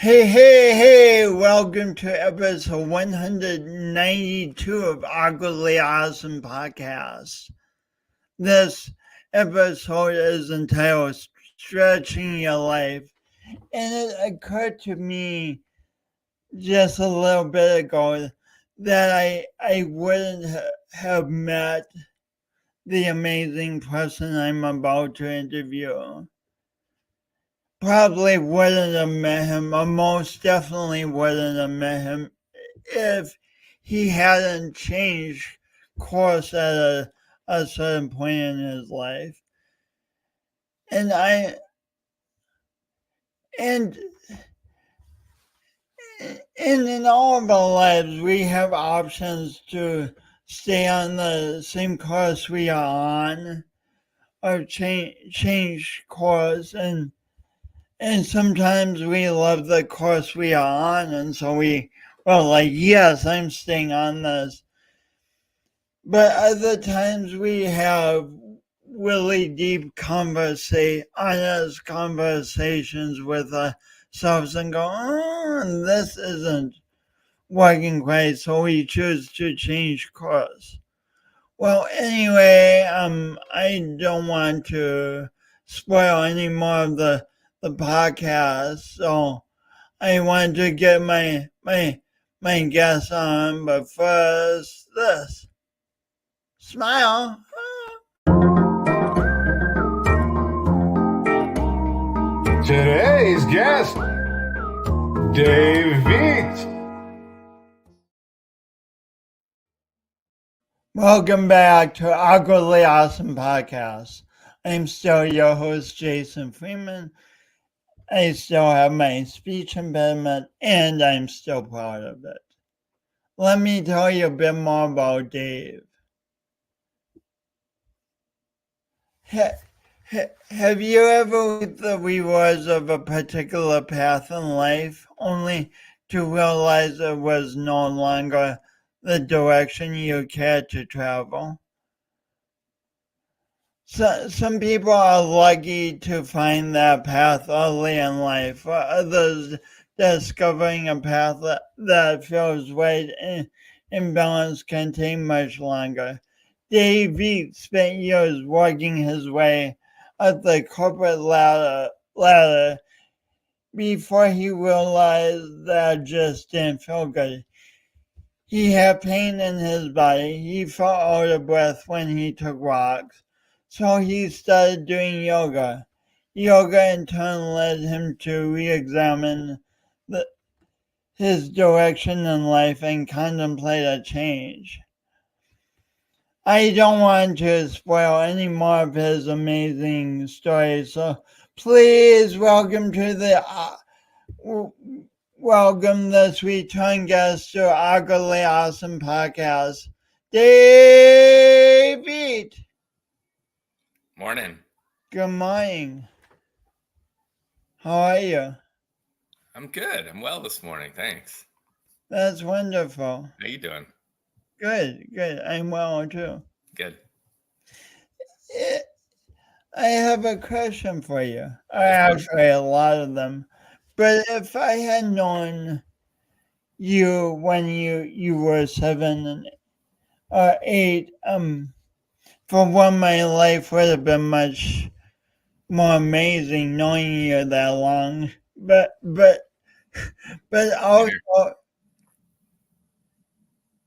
Hey, welcome to episode 192 of Awkwardly Awesome Podcast. This episode is entitled Stretching Your Life, and it occurred to me just a little bit ago that I wouldn't have met the amazing person I'm about to interview. Probably wouldn't have met him, or most definitely wouldn't have met him if he hadn't changed course at a certain point in his life. And and in all of our lives, we have options to stay on the same course we are on, or change course, and sometimes we love the course we are on, and so yes, I'm staying on this. But other times we have really deep honest conversations with ourselves and go, this isn't working great, so we choose to change course. Well, anyway, I don't want to spoil any more of the podcast, so I want to get my guest on, but first this. Smile. Today's guest, Dave Veit. Welcome back to Awkwardly Awesome Podcast. I'm still your host, Jason Freeman. I still have my speech impediment, and I'm still proud of it. Let me tell you a bit more about Dave. Have you ever reaped the rewards of a particular path in life only to realize it was no longer the direction you cared to travel? Some people are lucky to find that path early in life, for others discovering a path that feels right and balance can take much longer. Dave Veit spent years working his way up the corporate ladder before he realized that just didn't feel good. He had pain in his body. He felt out of breath when he took walks. So he started doing yoga. Yoga in turn led him to re-examine his direction in life and contemplate a change. I don't want to spoil any more of his amazing story, so please welcome this return guest to Awkwardly Awesome Podcast, Dave Veit. Morning. Good morning. How are you? I'm good. I'm well this morning. Thanks. That's wonderful. How you doing? Good. I'm well too. Good. I have a question for you. Actually, a lot of them. But if I had known you when you were 7 or 8, for one, my life would have been much more amazing knowing you that long. But also,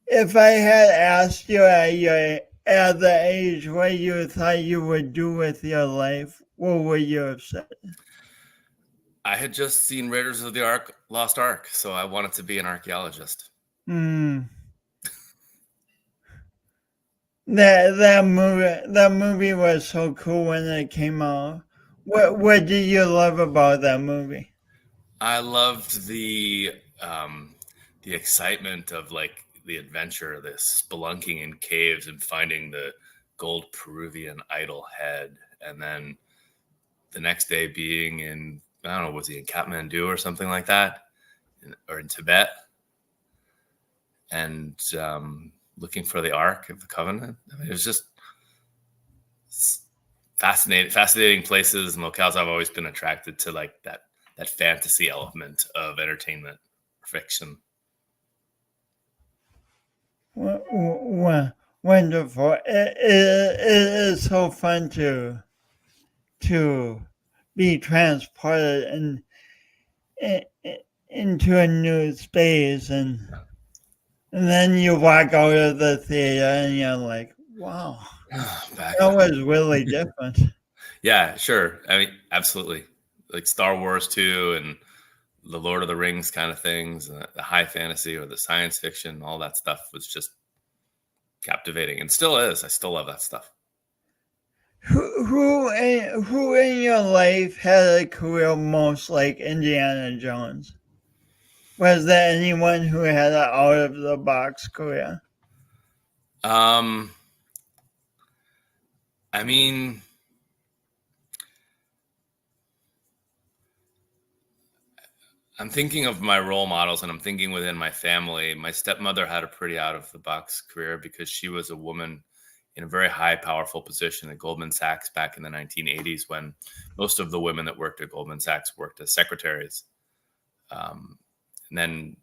if I had asked you at the age what you thought you would do with your life, what would you have said? I had just seen Raiders of the Lost Ark, so I wanted to be an archaeologist. That movie was so cool when it came out. What did you love about that movie? I loved the excitement of like the adventure, the spelunking in caves and finding the gold Peruvian idol head, and then the next day being in, I don't know, was he in Kathmandu or something like that, or in Tibet, and looking for the Ark of the Covenant. I mean, it was just fascinating places and locales. I've always been attracted to like that that fantasy element of entertainment fiction. Wonderful. It is so fun to be transported into a new space, and then you walk out of the theater and you're like, wow, that was really different. Yeah, sure. I mean, absolutely. Like Star Wars 2 and the Lord of the Rings kind of things, the high fantasy or the science fiction, all that stuff was just captivating, and still is. I still love that stuff. Who in your life had a career most like Indiana Jones? Was there anyone who had an out of the box career? I mean, I'm thinking of my role models, and I'm thinking within my family. My stepmother had a pretty out of the box career because she was a woman in a very high, powerful position at Goldman Sachs back in the 1980s, when most of the women that worked at Goldman Sachs worked as secretaries. And then,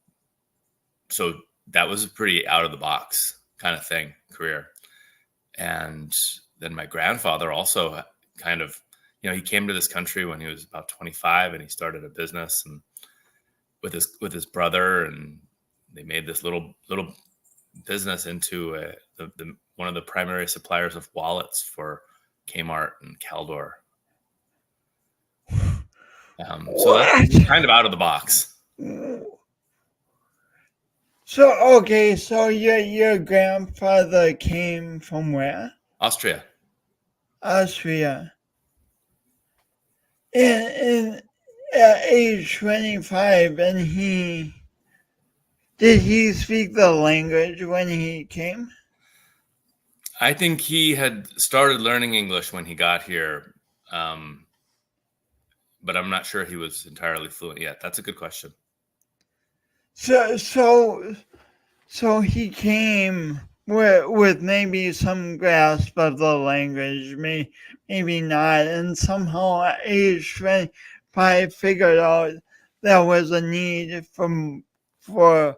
so that was a pretty out of the box kind of thing, career. And then my grandfather also kind of, he came to this country when he was about 25, and he started a business and with his brother, and they made this little business into one of the primary suppliers of wallets for Kmart and Caldor. So that's kind of out of the box. So okay, so your grandfather came from where? Austria. Austria. And at age 25, and did he speak the language when he came? I think he had started learning English when he got here, but I'm not sure he was entirely fluent yet. That's a good question. So he came with maybe some grasp of the language, maybe not, and somehow at age 25 figured out there was a need for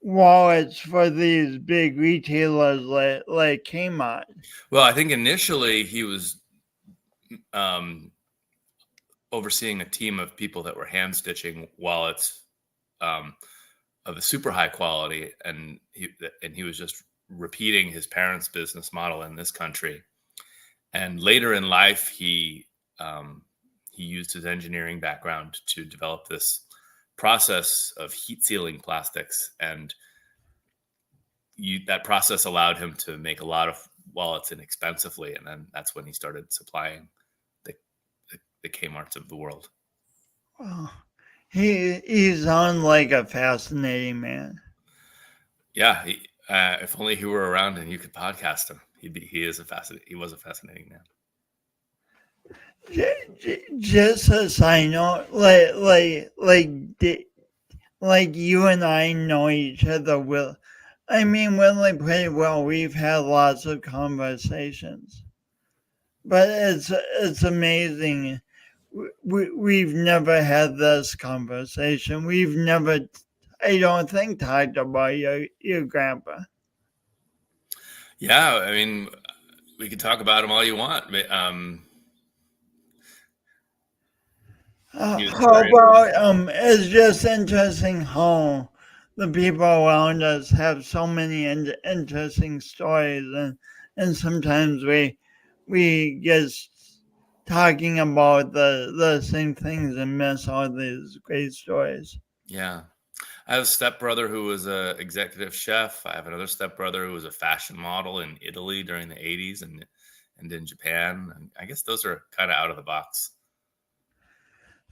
wallets for these big retailers like Kmart. Well, I think initially he was overseeing a team of people that were hand stitching wallets of a super high quality, and he was just repeating his parents' business model in this country. And later in life, he used his engineering background to develop this process of heat sealing plastics, and that process allowed him to make a lot of wallets inexpensively, and then that's when he started supplying the Kmarts of the world. Wow. He sounds like a fascinating man. Yeah, if only he were around and you could podcast him. He was a fascinating man. Just a side note, like you and I know each other really pretty well. We've had lots of conversations, but it's amazing. We've never had this conversation. We've never, I don't think, talked about your grandpa. Yeah, I mean, we could talk about him all you want. How about it's just interesting how the people around us have so many interesting stories, and sometimes we get talking about the same things and miss all these great stories. Yeah, I have a stepbrother who was a executive chef. I have another stepbrother who was a fashion model in Italy during the 80s and in Japan. And I guess those are kind of out of the box.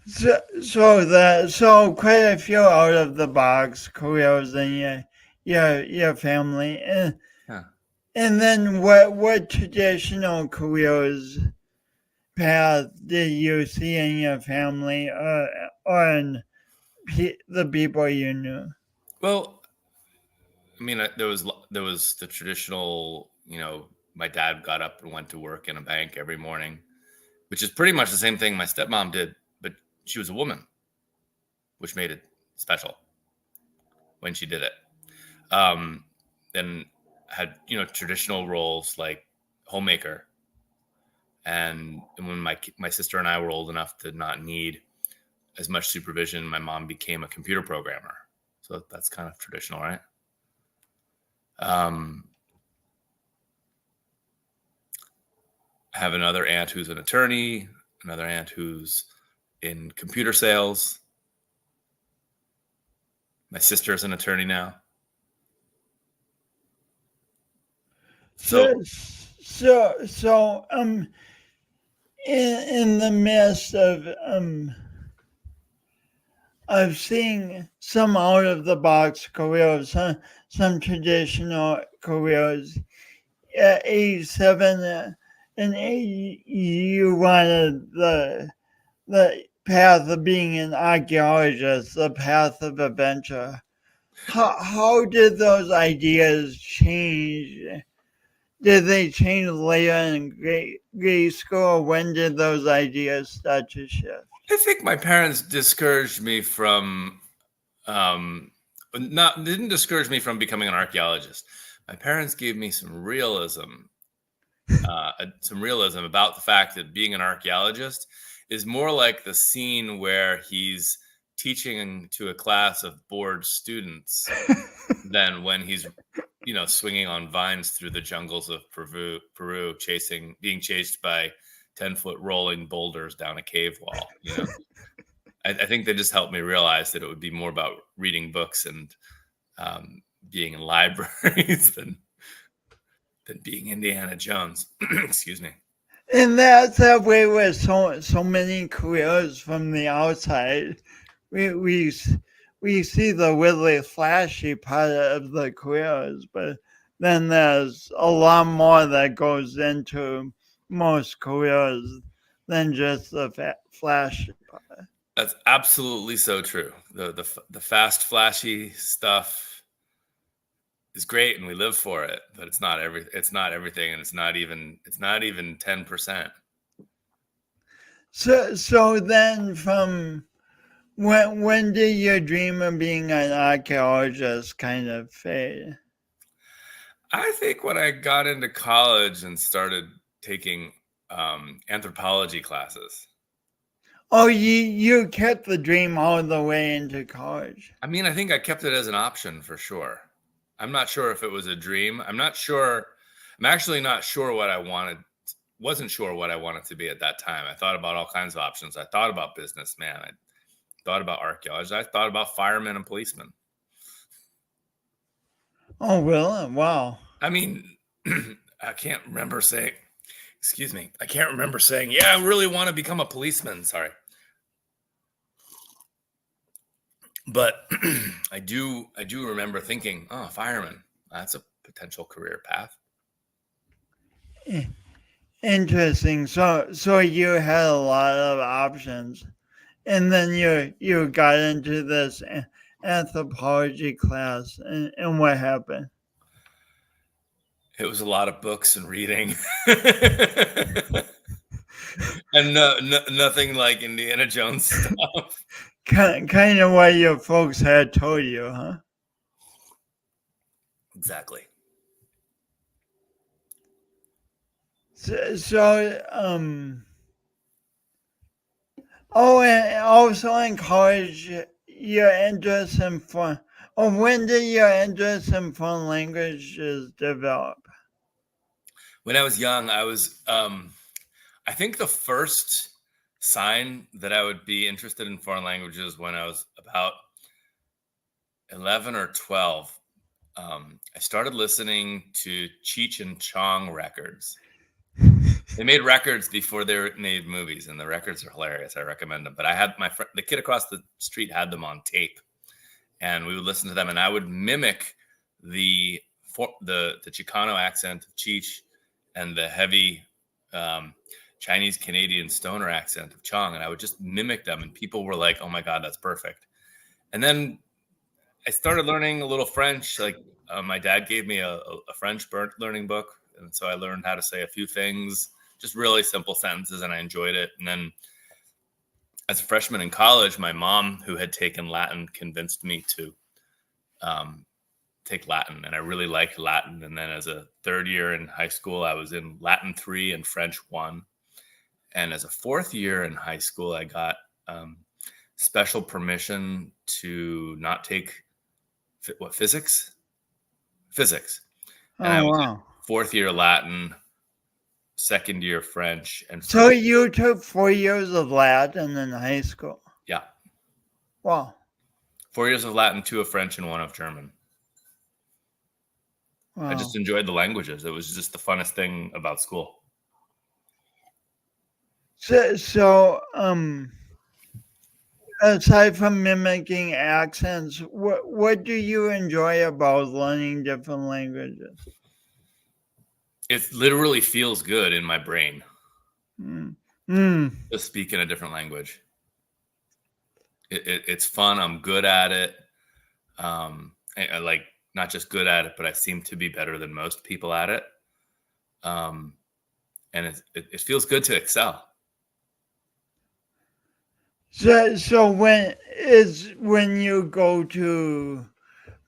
So quite a few out of the box careers in your family, and then what traditional careers path did you see in your family or in the people you knew? Well, I mean, there was the traditional, my dad got up and went to work in a bank every morning, which is pretty much the same thing my stepmom did, but she was a woman. which made it special when she did it. Then had, traditional roles like homemaker. And when my sister and I were old enough to not need as much supervision, my mom became a computer programmer. So that's kind of traditional, right? I have another aunt who's an attorney, another aunt who's in computer sales. My sister's an attorney now. So in the midst of seeing some out of the box careers, some traditional careers, at age 7 and 8, you wanted the path of being an archaeologist, the path of adventure. How did those ideas change? Did they change later in grade school? When did those ideas start to shift? I think my parents discouraged me from, didn't discourage me from becoming an archaeologist. My parents gave me some realism about the fact that being an archaeologist is more like the scene where he's teaching to a class of bored students than when he's, swinging on vines through the jungles of Peru, being chased by 10-foot rolling boulders down a cave wall. I think they just helped me realize that it would be more about reading books and being in libraries than being Indiana Jones. Excuse me. And that's that way with so many careers from the outside. We see the really flashy part of the careers, but then there's a lot more that goes into most careers than just the flashy part. That's absolutely so true. The fast, flashy stuff is great, and we live for it. But it's not everything, and it's not even 10%. So then, from when did your dream of being an archaeologist kind of fade? I think when I got into college and started taking anthropology classes. Oh, you kept the dream all the way into college. I mean, I think I kept it as an option for sure. I'm not sure if it was a dream. I'm actually not sure what I wanted. Wasn't sure what I wanted to be at that time. I thought about all kinds of options. I thought about businessman. I thought about archaeologists. I thought about firemen and policemen. Oh, really? Wow. I mean, I can't remember saying, yeah, I really want to become a policeman. Sorry. But I do remember thinking, oh, fireman, that's a potential career path. Interesting. So you had a lot of options, and then you got into this anthropology class, and what happened? It was a lot of books and reading, and nothing like Indiana Jones stuff. Kind of what your folks had told you, huh? Exactly. And also in college, your interest in when did your interest in foreign languages develop? When I was young, I was, I think the first sign that I would be interested in foreign languages when I was about 11 or 12. I started listening to Cheech and Chong records. They made records before they made movies, and the records are hilarious. I recommend them. But I had the kid across the street had them on tape, and we would listen to them, and I would mimic the Chicano accent of Cheech and the heavy Chinese Canadian stoner accent of Chong, and I would just mimic them, and people were like, "Oh my God, that's perfect." And then I started learning a little French. Like my dad gave me a French learning book, and so I learned how to say a few things, just really simple sentences, and I enjoyed it. And then as a freshman in college, my mom, who had taken Latin, convinced me to take Latin, and I really liked Latin. And then as a third year in high school, I was in Latin 3 and French 1. And as a fourth year in high school, I got special permission to not take physics. And I Oh, was in wow. fourth year Latin, second year French, and So first. you took 4 years of Latin in high school? Yeah, Wow. 4 years of Latin, 2 of French, and 1 of German. Wow. I just enjoyed the languages. It was just the funnest thing about school. So, aside from mimicking accents, what do you enjoy about learning different languages? It literally feels good in my brain Mm. to speak in a different language. It's fun. I'm good at it. I like not just good at it, but I seem to be better than most people at it. And it feels good to excel. So when you go to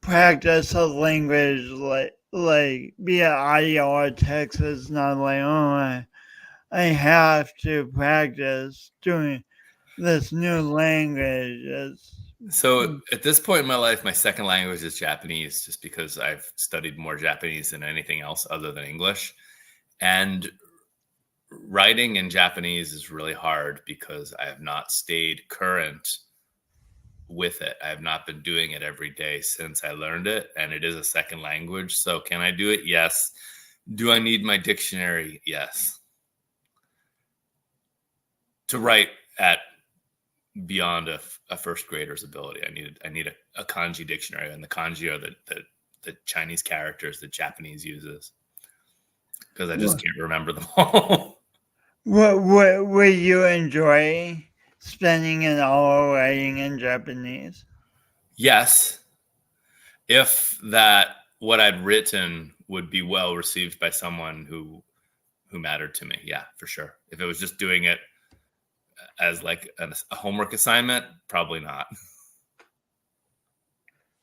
practice a language like be it audio or text, it's not like, oh, I have to practice doing this new language. So at this point in my life, my second language is Japanese, just because I've studied more Japanese than anything else other than English. And writing in Japanese is really hard because I have not stayed current with it. I have not been doing it every day since I learned it, and it is a second language. So can I do it? Yes. Do I need my dictionary? Yes. To write at beyond a first grader's ability, I need a kanji dictionary, and the kanji are the Chinese characters that Japanese uses, because I just can't remember them all. What would you enjoy spending an hour writing in Japanese? Yes, if that what I'd written would be well received by someone who mattered to me. Yeah, for sure. If it was just doing it as like a homework assignment, probably not.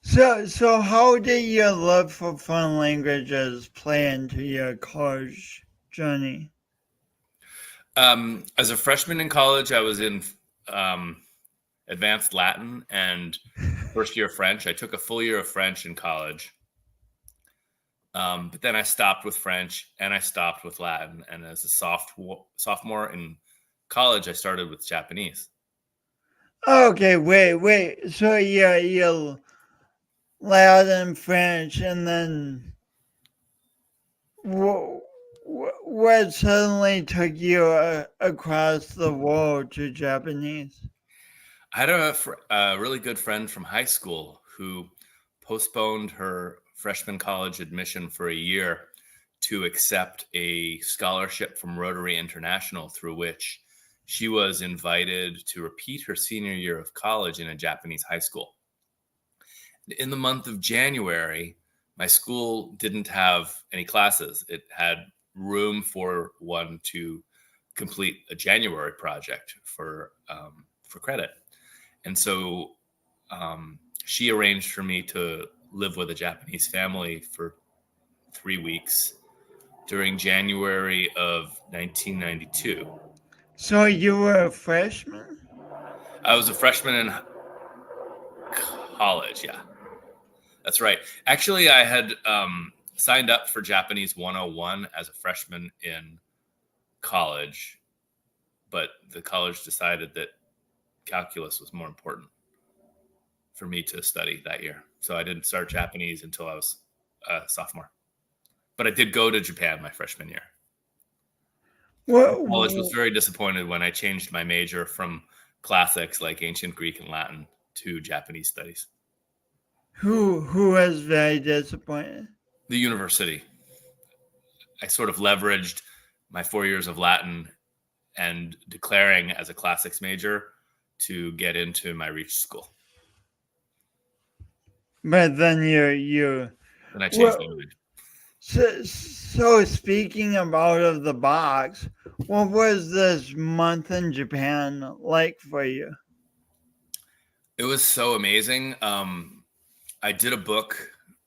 So how did your love for foreign languages play into your college journey? As a freshman in college, I was in advanced Latin and first year French. I took a full year of French in college. But then I stopped with French and I stopped with Latin. And as a sophomore in college, I started with Japanese. Okay, wait. So you Latin, French, and then what suddenly took you across the world to Japanese? I had a really good friend from high school who postponed her freshman college admission for a year to accept a scholarship from Rotary International, through which she was invited to repeat her senior year of college in a Japanese high school. In the month of January, my school didn't have any classes. It had room for one to complete a January project for credit. And so she arranged for me to live with a Japanese family for 3 weeks during January of 1992. So you were a freshman? I was a freshman in college, yeah. That's right. Actually, I had signed up for Japanese 101 as a freshman in college, but the college decided that calculus was more important for me to study that year. So I didn't start Japanese until I was a sophomore. But I did go to Japan my freshman year. College was very disappointed when I changed my major from classics like ancient Greek and Latin to Japanese studies. Who was very disappointed? The university. I sort of leveraged my 4 years of Latin and declaring as a classics major to get into my reach school. But then you And I changed my mind. So speaking of out of the box, what was this month in Japan like for you? It was so amazing. I did a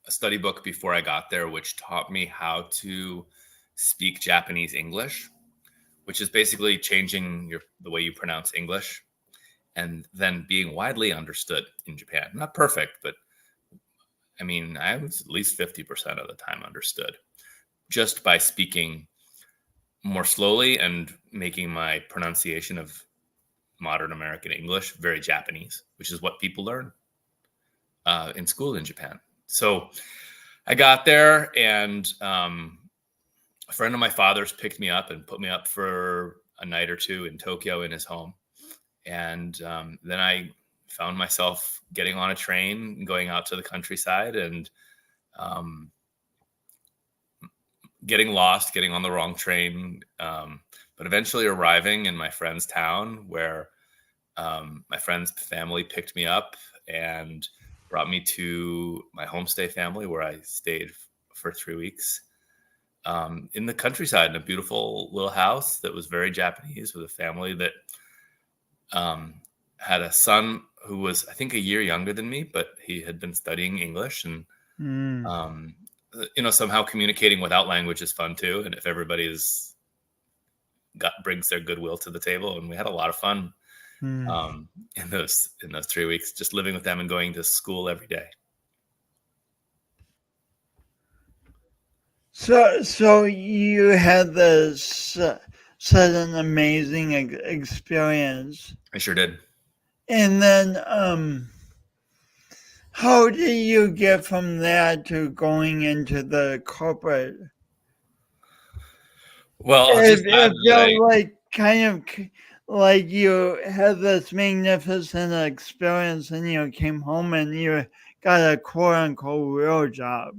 study book before I got there, which taught me how to speak Japanese English, which is basically changing the way you pronounce English and then being widely understood in Japan. Not perfect, but I mean, I was at least 50% of the time understood just by speaking more slowly and making my pronunciation of modern American English very Japanese, which is what people learn in school in Japan. So I got there, and a friend of my father's picked me up and put me up for a night or two in Tokyo in his home. And then I found myself getting on a train, going out to the countryside, and getting lost, getting on the wrong train, but eventually arriving in my friend's town where my friend's family picked me up and brought me to my homestay family where I stayed for 3 weeks in the countryside in a beautiful little house that was very Japanese, with a family that had a son who was, I think, a year younger than me, but he had been studying English, and somehow communicating without language is fun too. And if everybody's brings their goodwill to the table, and we had a lot of fun in those 3 weeks, just living with them and going to school every day. So you had this such an amazing experience. I sure did. And then, how do you get from that to going into the corporate? Well, It felt like kind of like you had this magnificent experience, and you came home and you got a quote unquote real job.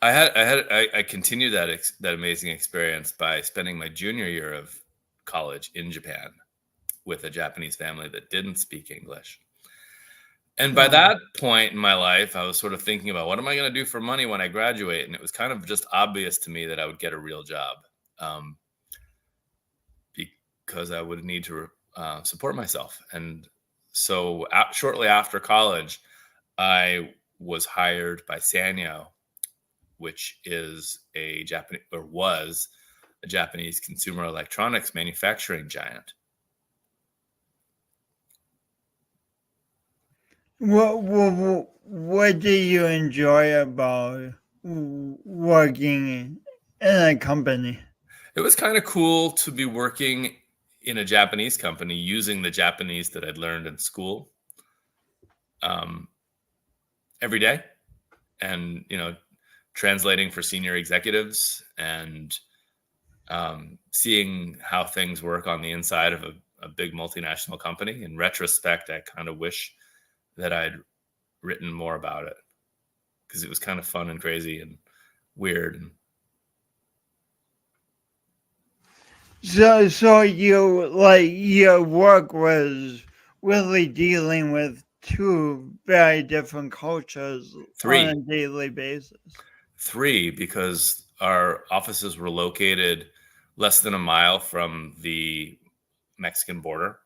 I continued that amazing experience by spending my junior year of college in Japan with a Japanese family that didn't speak English. And by that point in my life, I was sort of thinking about, what am I going to do for money when I graduate? And it was kind of just obvious to me that I would get a real job, because I would need to support myself. And so shortly after college, I was hired by Sanyo, which is was a Japanese consumer electronics manufacturing giant. What do you enjoy about working in a company? It was kind of cool to be working in a Japanese company using the Japanese that I'd learned in school every day, and translating for senior executives, and seeing how things work on the inside of a big multinational company. In retrospect, I kind of wish that I'd written more about it, because it was kind of fun and crazy and weird. So your work was really dealing with two very different cultures on a daily basis. Three, because our offices were located less than a mile from the Mexican border.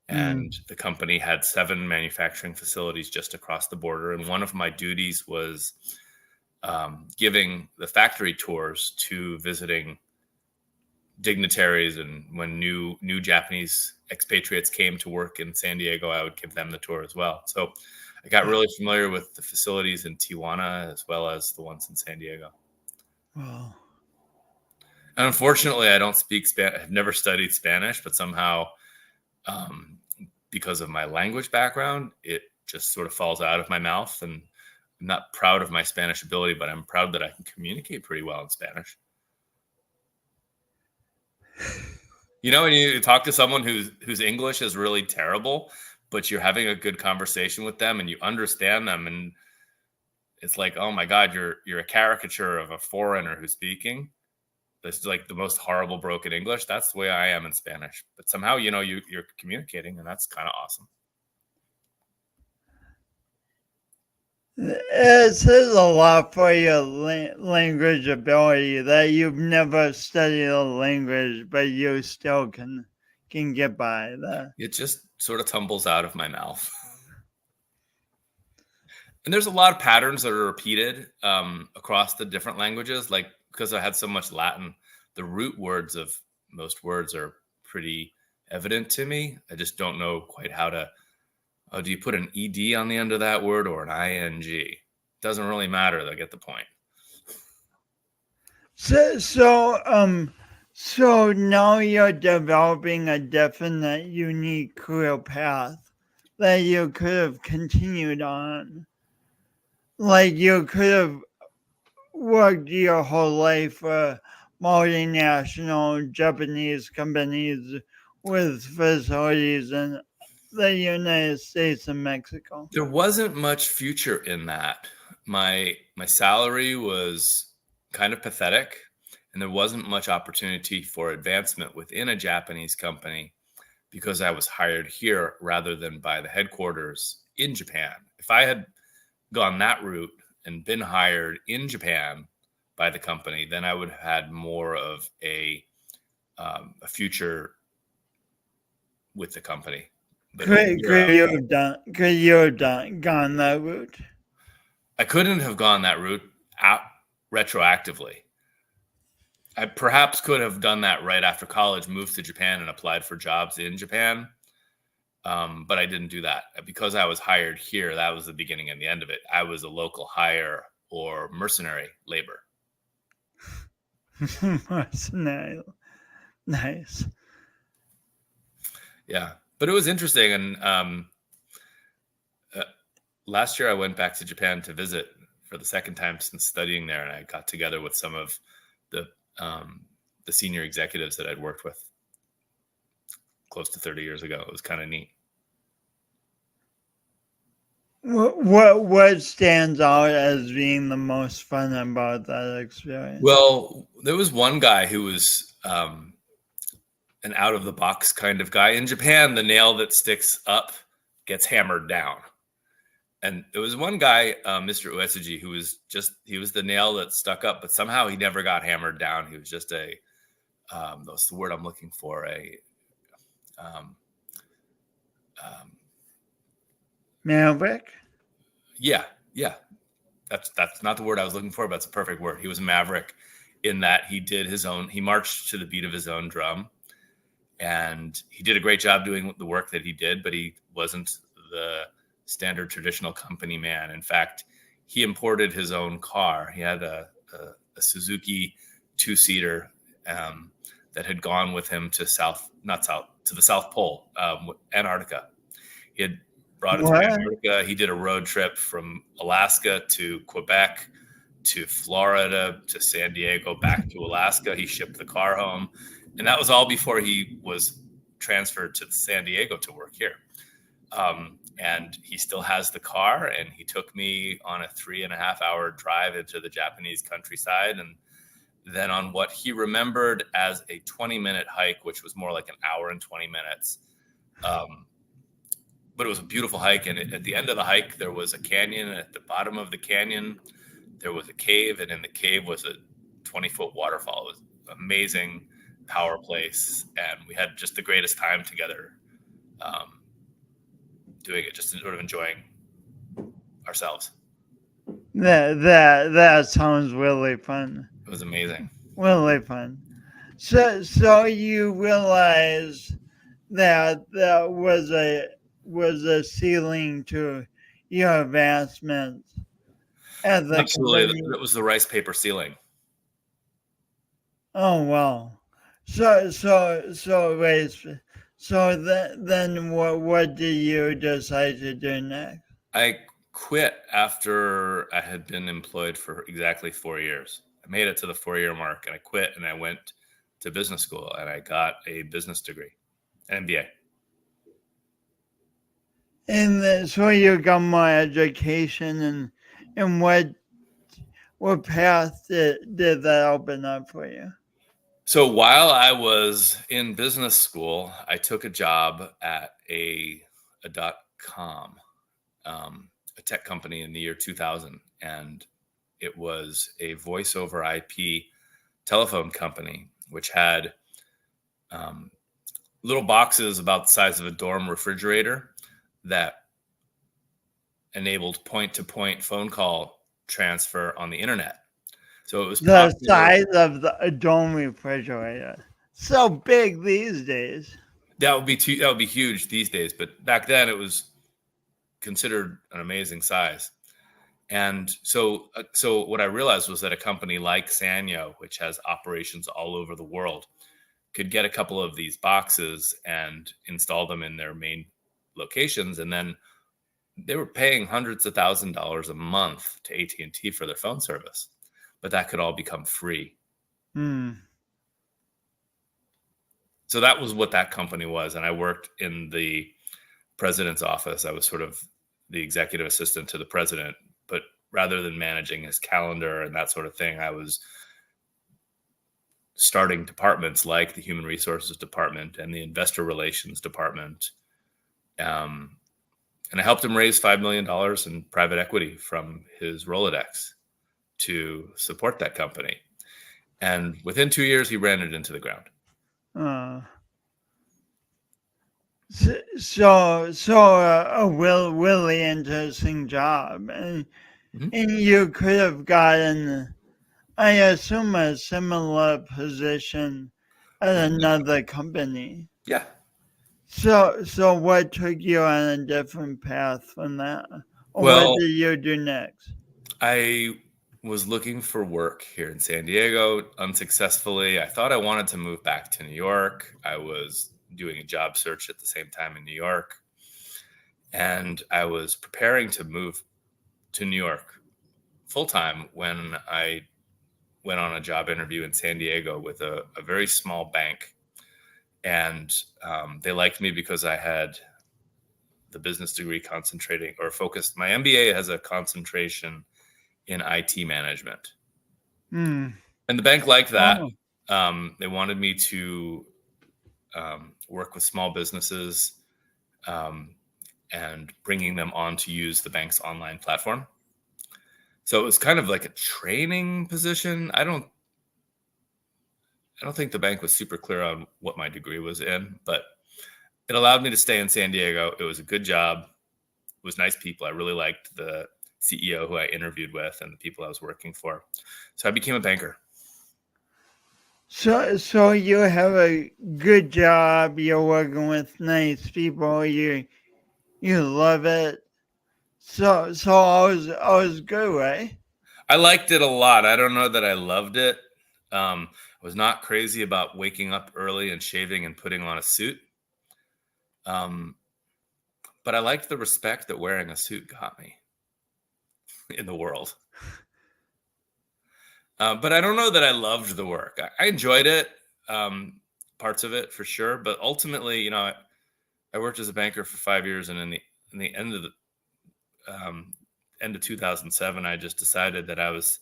And the company had 7 manufacturing facilities just across the border. And one of my duties was giving the factory tours to visiting dignitaries. And when new Japanese expatriates came to work in San Diego, I would give them the tour as well. So I got really familiar with the facilities in Tijuana as well as the ones in San Diego. Wow. And unfortunately, I don't speak Spanish. I've never studied Spanish, but somehow, because of my language background, it just sort of falls out of my mouth. And I'm not proud of my Spanish ability, but I'm proud that I can communicate pretty well in Spanish. When you talk to someone whose English is really terrible, but you're having a good conversation with them and you understand them, and it's like, oh my God, you're a caricature of a foreigner who's speaking. This is like the most horrible broken English. That's the way I am in Spanish. But somehow, you're communicating, and that's kind of awesome. It says a lot for your language ability that you've never studied a language, but you still can get by that. It just sort of tumbles out of my mouth. And there's a lot of patterns that are repeated across the different languages. Like, because I had so much Latin, the root words of most words are pretty evident to me. I just don't know quite how to, do you put an ED on the end of that word or an ING? Doesn't really matter. I get the point. So now you're developing a definite, unique career path that you could have continued on. Like you could have worked your whole life for multinational Japanese companies with facilities in the United States and Mexico. There wasn't much future in that. My salary was kind of pathetic, and there wasn't much opportunity for advancement within a Japanese company because I was hired here rather than by the headquarters in Japan. If I had gone that route and been hired in Japan by the company, then I would have had more of a future with the company. But Could you have gone that route? I couldn't have gone that route retroactively. I perhaps could have done that right after college, moved to Japan and applied for jobs in Japan. But I didn't do that because I was hired here. That was the beginning and the end of it. I was a local hire or mercenary labor. Mercenary. Nice. Yeah, but it was interesting. And last year I went back to Japan to visit for the second time since studying there. And I got together with some of the senior executives that I'd worked with close to 30 years ago. It was kind of neat. What stands out as being the most fun about that experience? Well, there was one guy who was an out of the box kind of guy. In Japan, the nail that sticks up gets hammered down. And there was one guy, Mr. Uesugi, who was he was the nail that stuck up, but somehow he never got hammered down. He was just that's the word I'm looking for, Maverick? Yeah. That's not the word I was looking for, but it's a perfect word. He was a maverick in that he marched to the beat of his own drum, and he did a great job doing the work that he did, but he wasn't the standard traditional company man. In fact, he imported his own car. He had a Suzuki 2-seater that had gone with him to the South Pole, Antarctica. He had brought it to Antarctica. He did a road trip from Alaska to Quebec to Florida to San Diego, back to Alaska. He shipped the car home. And that was all before he was transferred to San Diego to work here. And he still has the car, and he took me on a 3.5-hour drive into the Japanese countryside, and then on what he remembered as a 20-minute hike, which was more like an hour and 20 minutes. But it was a beautiful hike, and at the end of the hike, there was a canyon, and at the bottom of the canyon, there was a cave, and in the cave was a 20-foot waterfall. It was an amazing power place, and we had just the greatest time together doing it, just sort of enjoying ourselves. That sounds really fun. It was amazing. Really fun. So you realize that was a ceiling to your advancement at the Absolutely, company. it was the rice paper ceiling. Oh wow! So then what did you decide to do next? I quit after I had been employed for exactly 4 years. I made it to the 4-year mark, and I quit, and I went to business school, and I got a business degree, an MBA. And so you got more education, and what path did that open up for you? So while I was in business school, I took a job at a .com, a tech company in the year 2000, and it was a voice over IP telephone company, which had little boxes about the size of a dorm refrigerator that enabled point-to-point phone call transfer on the internet. So it was The popular. size of the dome refrigerator. So big these days. That would be huge these days, but back then it was considered an amazing size. And so what I realized was that a company like Sanyo, which has operations all over the world, could get a couple of these boxes and install them in their main locations, and then they were paying hundreds of $1,000s a month to AT&T for their phone service, but that could all become free. So that was what that company was, and I worked in the president's office. I was sort of the executive assistant to the president, but rather than managing his calendar and that sort of thing, I was starting departments like the human resources department and the investor relations department. And I helped him raise $5 million in private equity from his Rolodex to support that company. And within 2 years, he ran it into the ground. A really interesting job. And you could have gotten, I assume, a similar position at another company. Yeah. So what took you on a different path from that? Or Well, what did you do next? I was looking for work here in San Diego unsuccessfully. I thought I wanted to move back to New York. I was doing a job search at the same time in New York. And I was preparing to move to New York full-time when I went on a job interview in San Diego with a very small bank. And they liked me because I had the business degree concentrating or focused. My MBA has a concentration in IT management. And the bank liked that. They wanted me to work with small businesses and bringing them on to use the bank's online platform. So it was kind of like a training position. I don't think the bank was super clear on what my degree was in, but it allowed me to stay in San Diego. It was a good job. It was nice people. I really liked the CEO who I interviewed with and the people I was working for. So I became a banker. So you have a good job. You're working with nice people. You love it. So I was good, right? I liked it a lot. I don't know that I loved it. I was not crazy about waking up early and shaving and putting on a suit. But I liked the respect that wearing a suit got me in the world. But I don't know that I loved the work. I enjoyed it, parts of it for sure. But ultimately, I worked as a banker for 5 years, and in the end of 2007, I just decided that I was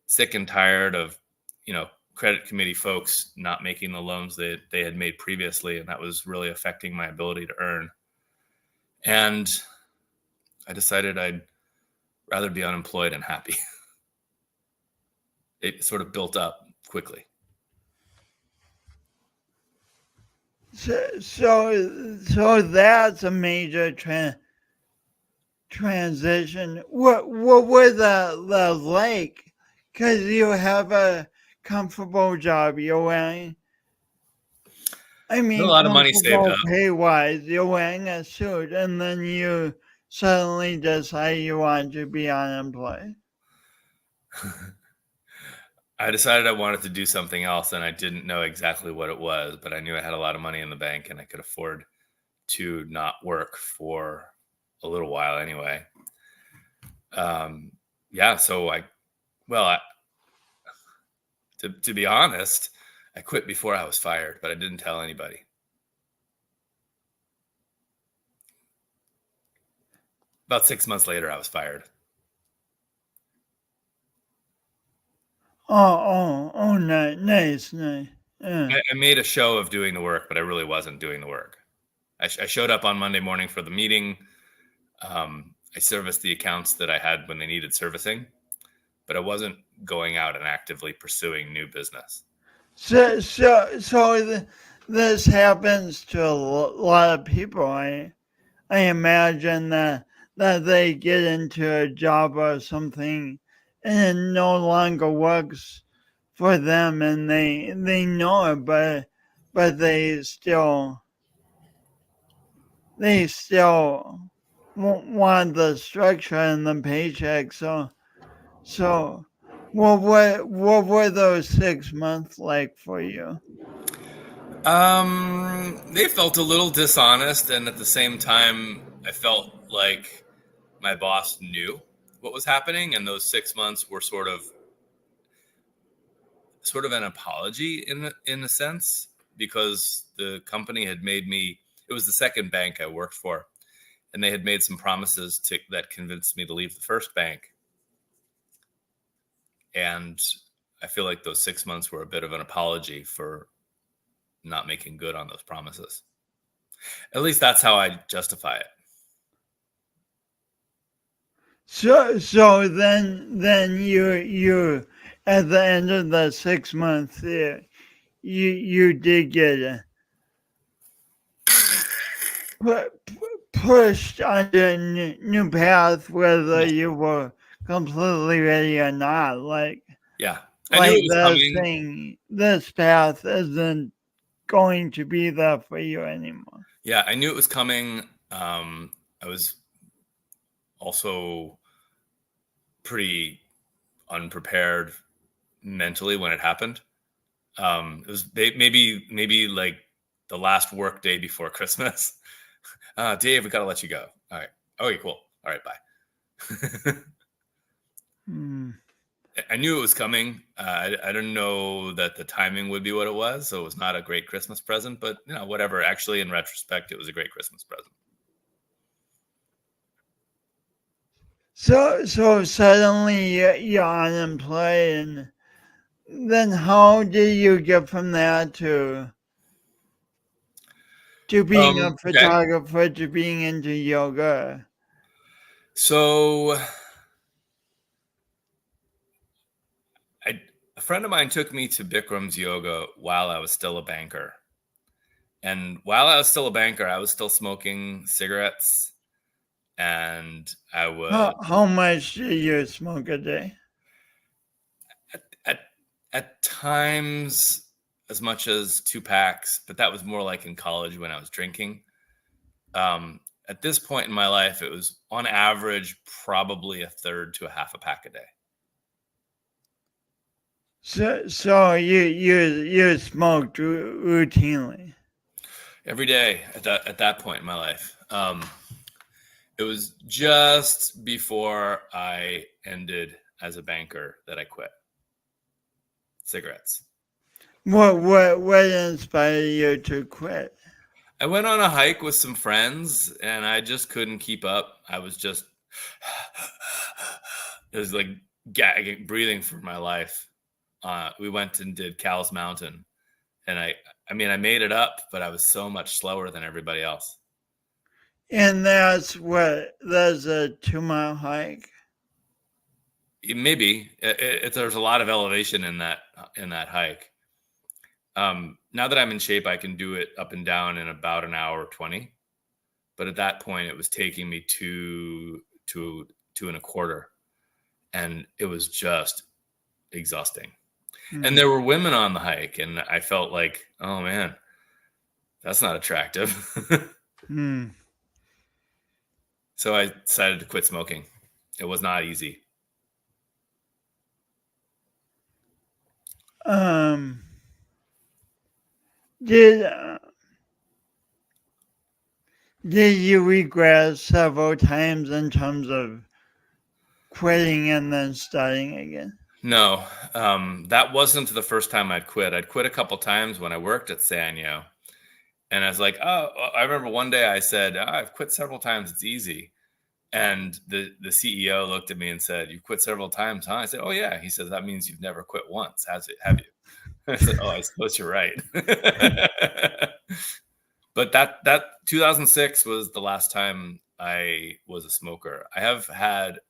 sick and tired of, credit committee folks not making the loans that they had made previously, and that was really affecting my ability to earn. And I decided I'd rather be unemployed and happy. It sort of built up quickly. So that's a major transition. What were the like? Because you have a comfortable job you're wearing. I mean, a lot of money saved up. Pay-wise, you're wearing a suit, and then you suddenly decide you want to be unemployed. I decided I wanted to do something else, and I didn't know exactly what it was, but I knew I had a lot of money in the bank, and I could afford to not work for a little while anyway. So to be honest, I quit before I was fired, but I didn't tell anybody. About 6 months later, I was fired. Oh, nice. Yeah. I made a show of doing the work, but I really wasn't doing the work. I showed up on Monday morning for the meeting. I I serviced the accounts that I had when they needed servicing, but I wasn't going out and actively pursuing new business. This happens to a lot of people. I imagine that they get into a job or something and it no longer works for them, and they know it, but they still want the structure and the paycheck. So what were those 6 months like for you? They felt a little dishonest, and at the same time, I felt like my boss knew what was happening, and those 6 months were sort of an apology in a sense, because the company had made me. It was the second bank I worked for, and they had made some promises that convinced me to leave the first bank. And I feel like those 6 months were a bit of an apology for not making good on those promises. At least that's how I justify it. So then you at the end of the 6 months you did get pushed on a new path, whether you were completely ready or not. Yeah, I knew it was coming. Saying this path isn't going to be there for you anymore. Yeah, I knew it was coming. I was also pretty unprepared mentally when it happened. It was maybe like the last work day before Christmas. Dave, we gotta let you go. All right. Okay, cool. All right, bye. I knew it was coming. I didn't know that the timing would be what it was, so it was not a great Christmas present. But whatever. Actually, in retrospect, it was a great Christmas present. So suddenly you're unemployed, and then how did you get from that to being a photographer, to being into yoga? So a friend of mine took me to Bikram's yoga while I was still a banker. And while I was still a banker, I was still smoking cigarettes. And I would... How much do you smoke a day? At times, as much as 2 packs, but that was more like in college when I was drinking. At this point in my life, it was on average probably a third to a half a pack a day. So you smoked routinely every day at that point in my life. It was just before I ended as a banker that I quit cigarettes. What inspired you to quit? I went on a hike with some friends and I just couldn't keep up. I was just, it was like breathing for my life. We went and did Cowles Mountain, and I made it up, but I was so much slower than everybody else. And that's a 2-mile hike. Maybe there's a lot of elevation in that hike. Now that I'm in shape, I can do it up and down in about an hour 20. But at that point, it was taking me 2 and a quarter, and it was just exhausting. Mm-hmm. And there were women on the hike, and I felt like, oh man, that's not attractive. So I decided to quit smoking. It was not easy. Did you regret several times in terms of quitting and then starting again? No, that wasn't the first time I'd quit. I'd quit a couple times when I worked at Sanyo. And I was like, oh, I remember one day I said, I've quit several times. It's easy. And the CEO looked at me and said, you quit several times, huh? I said, oh, yeah. He says, that means you've never quit once, have you? I said, oh, I suppose you're right. But that 2006 was the last time I was a smoker. I have had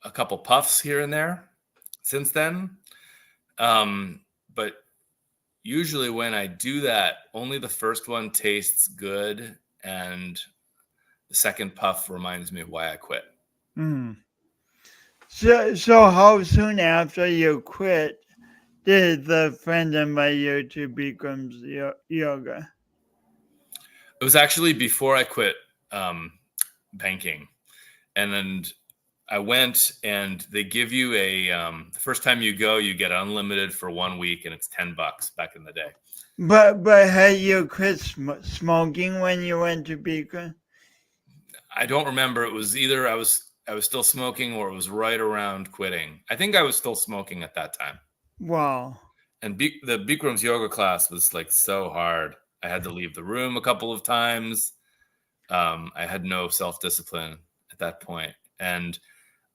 a couple puffs here and there since then. But usually when I do that, only the first one tastes good, and the second puff reminds me of why I quit. Mm. So how soon after you quit did the friend invite you to Bikram's yoga? It was actually before I quit banking. And then I went, and they give you the first time you go, you get unlimited for 1 week, and it's $10 back in the day. But had you quit smoking when you went to Bikram? I don't remember. It was either I was still smoking, or it was right around quitting. I think I was still smoking at that time. Wow. And the Bikram's yoga class was like so hard. I had to leave the room a couple of times. I had no self-discipline at that point. And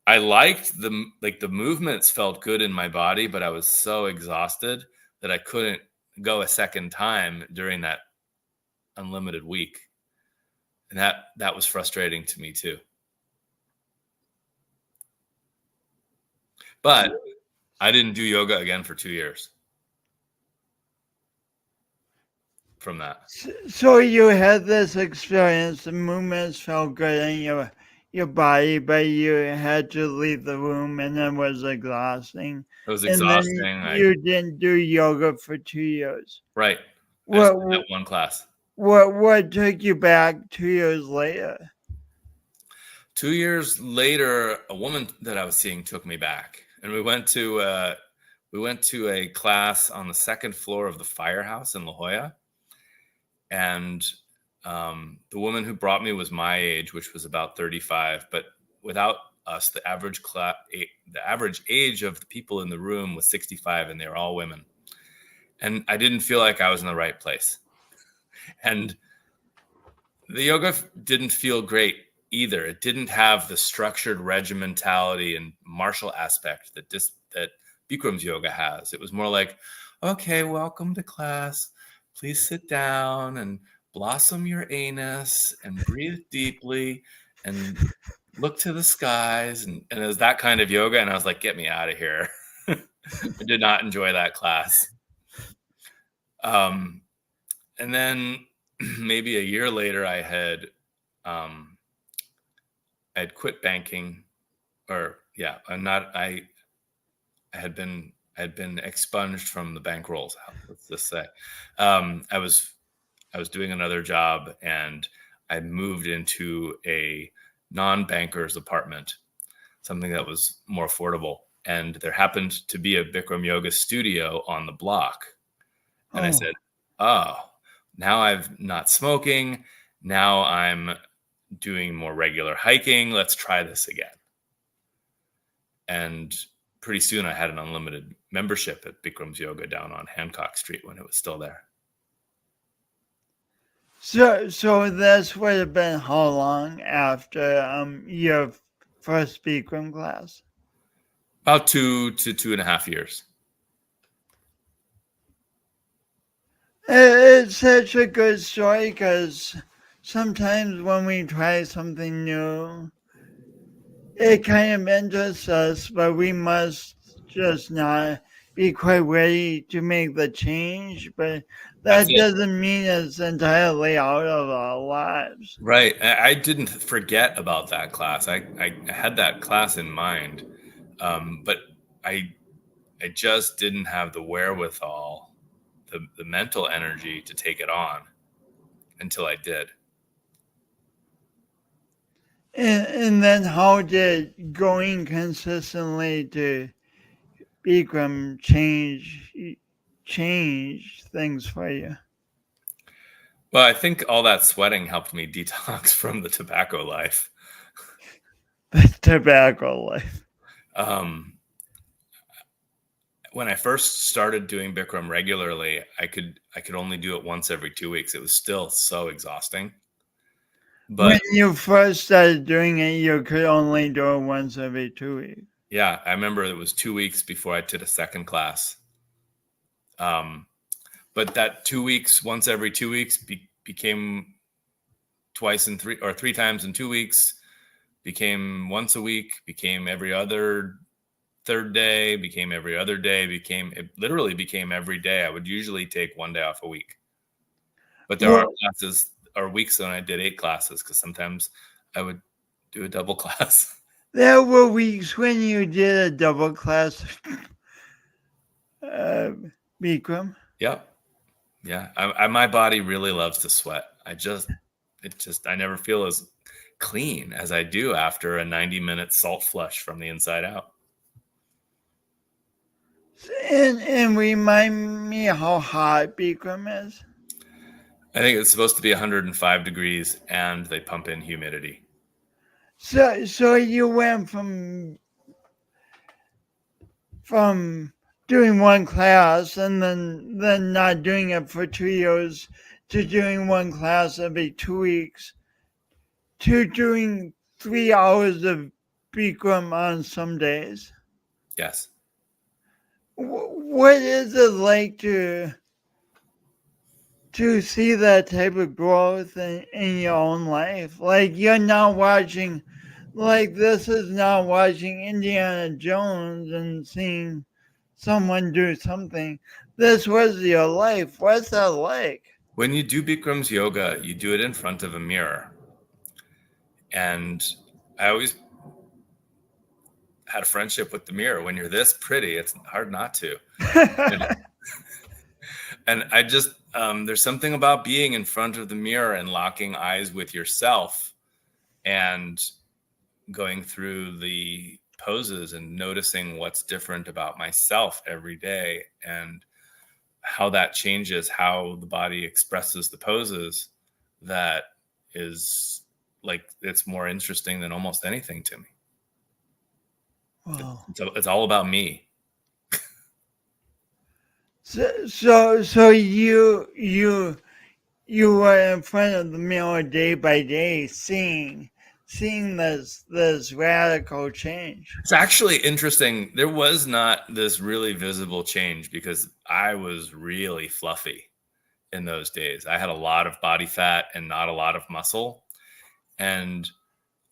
I liked the movements felt good in my body, but I was so exhausted that I couldn't go a second time during that unlimited week. And that was frustrating to me too. But I didn't do yoga again for 2 years from that. So you had this experience, the movements felt good in your body, but you had to leave the room, and it was exhausting. It was And then exhausting. you didn't do yoga for 2 years. Right. I just did What that one class. what took you back 2 years later? 2 years later, a woman that I was seeing took me back, and we went to a class on the second floor of the firehouse in La Jolla. And the woman who brought me was my age, which was about 35. But without us, the average age of the people in the room was 65, and they were all women. And I didn't feel like I was in the right place. And the yoga didn't feel great either. It didn't have the structured regimentality and martial aspect that Bikram's yoga has. It was more like, okay, welcome to class. Please sit down and blossom your anus and breathe deeply and look to the skies. And it was that kind of yoga. And I was like, get me out of here. I did not enjoy that class. And then maybe a year later, I had quit banking, I had been expunged from the bank rolls. Let's just say, I was doing another job, and I moved into a non-banker's apartment, something that was more affordable. And there happened to be a Bikram yoga studio on the block. And I said, oh, now I'm not smoking. Now I'm doing more regular hiking. Let's try this again. And pretty soon I had an unlimited membership at Bikram's Yoga down on Hancock Street when it was still there. So this would have been how long after your first Bikram class? About 2 to 2.5 years. It's such a good story, because sometimes when we try something new, it kind of interests us, but we must just not be quite ready to make the change. But that doesn't mean it's entirely out of our lives. Right. I didn't forget about that class. I had that class in mind, but I just didn't have the wherewithal, the mental energy to take it on until I did. And then how did going consistently to Bikram change things for you? Well, I think all that sweating helped me detox from the tobacco life. The tobacco life. When I first started doing Bikram regularly, I could only do it once every 2 weeks. It was still so exhausting. But when you first started doing it, you could only do it once every 2 weeks. Yeah, I remember it was 2 weeks before I did a second class. But that 2 weeks, once every 2 weeks, became three times in 2 weeks, became once a week, became every other third day, became every other day, it literally became every day. I would usually take 1 day off a week. But there are classes or weeks when I did 8 classes, because sometimes I would do a double class. There were weeks when you did a double class, Bikram. Yep. Yeah. My body really loves to sweat. I never feel as clean as I do after a 90-minute salt flush from the inside out. And remind me how hot Bikram is. I think it's supposed to be 105 degrees, and they pump in humidity. So you went from doing one class and then not doing it for 2 years to doing one class every 2 weeks to doing 3 hours of Bikram on some days. Yes. What is it like to see that type of growth in your own life? Like, you're not watching, like, this is not watching Indiana Jones and seeing someone do something. This was your life. What's that like? When you do Bikram's yoga, you do it in front of a mirror. And I always had a friendship with the mirror. When you're this pretty, it's hard not to. And I just, there's something about being in front of the mirror and locking eyes with yourself and going through the poses and noticing what's different about myself every day and how that changes how the body expresses the poses. That is like, it's more interesting than almost anything to me. Wow. It's all about me. So you were in front of the mirror day by day, seeing this radical change. It's actually interesting. There was not this really visible change because I was really fluffy in those days. I had a lot of body fat and not a lot of muscle. And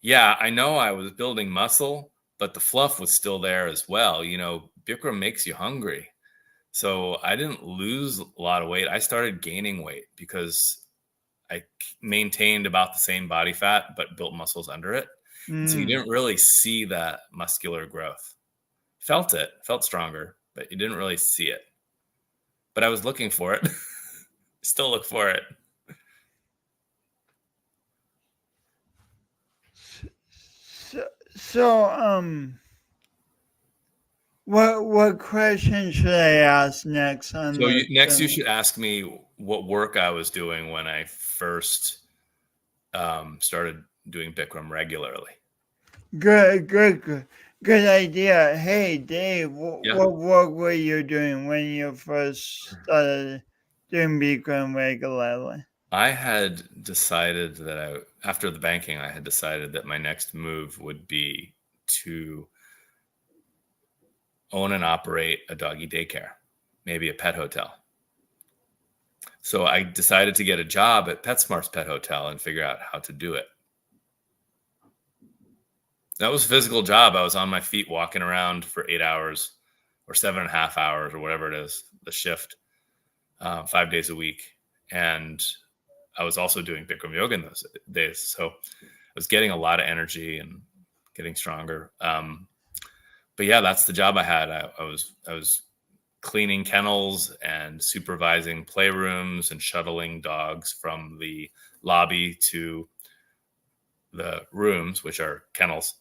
yeah, I know I was building muscle, but the fluff was still there as well. You know, Bikram makes you hungry. So I didn't lose a lot of weight. I started gaining weight because I maintained about the same body fat, but built muscles under it. So you didn't really see that muscular growth. Felt stronger, but you didn't really see it. But I was looking for it. Still look for it. So what question should I ask next? You should ask me what work I was doing when I first started doing Bikram regularly. Good idea. Hey, Dave, what work were you doing when you first started doing Bikram regularly? I had decided that after the banking, I had decided that my next move would be to own and operate a doggy daycare, maybe a pet hotel. So I decided to get a job at PetSmart's pet hotel and figure out how to do it. That was a physical job. I was on my feet walking around for 8 hours or 7.5 hours or whatever it is, the shift, 5 days a week. And I was also doing Bikram yoga in those days. So I was getting a lot of energy and getting stronger. But yeah, that's the job I had. I was cleaning kennels and supervising playrooms and shuttling dogs from the lobby to the rooms, which are kennels,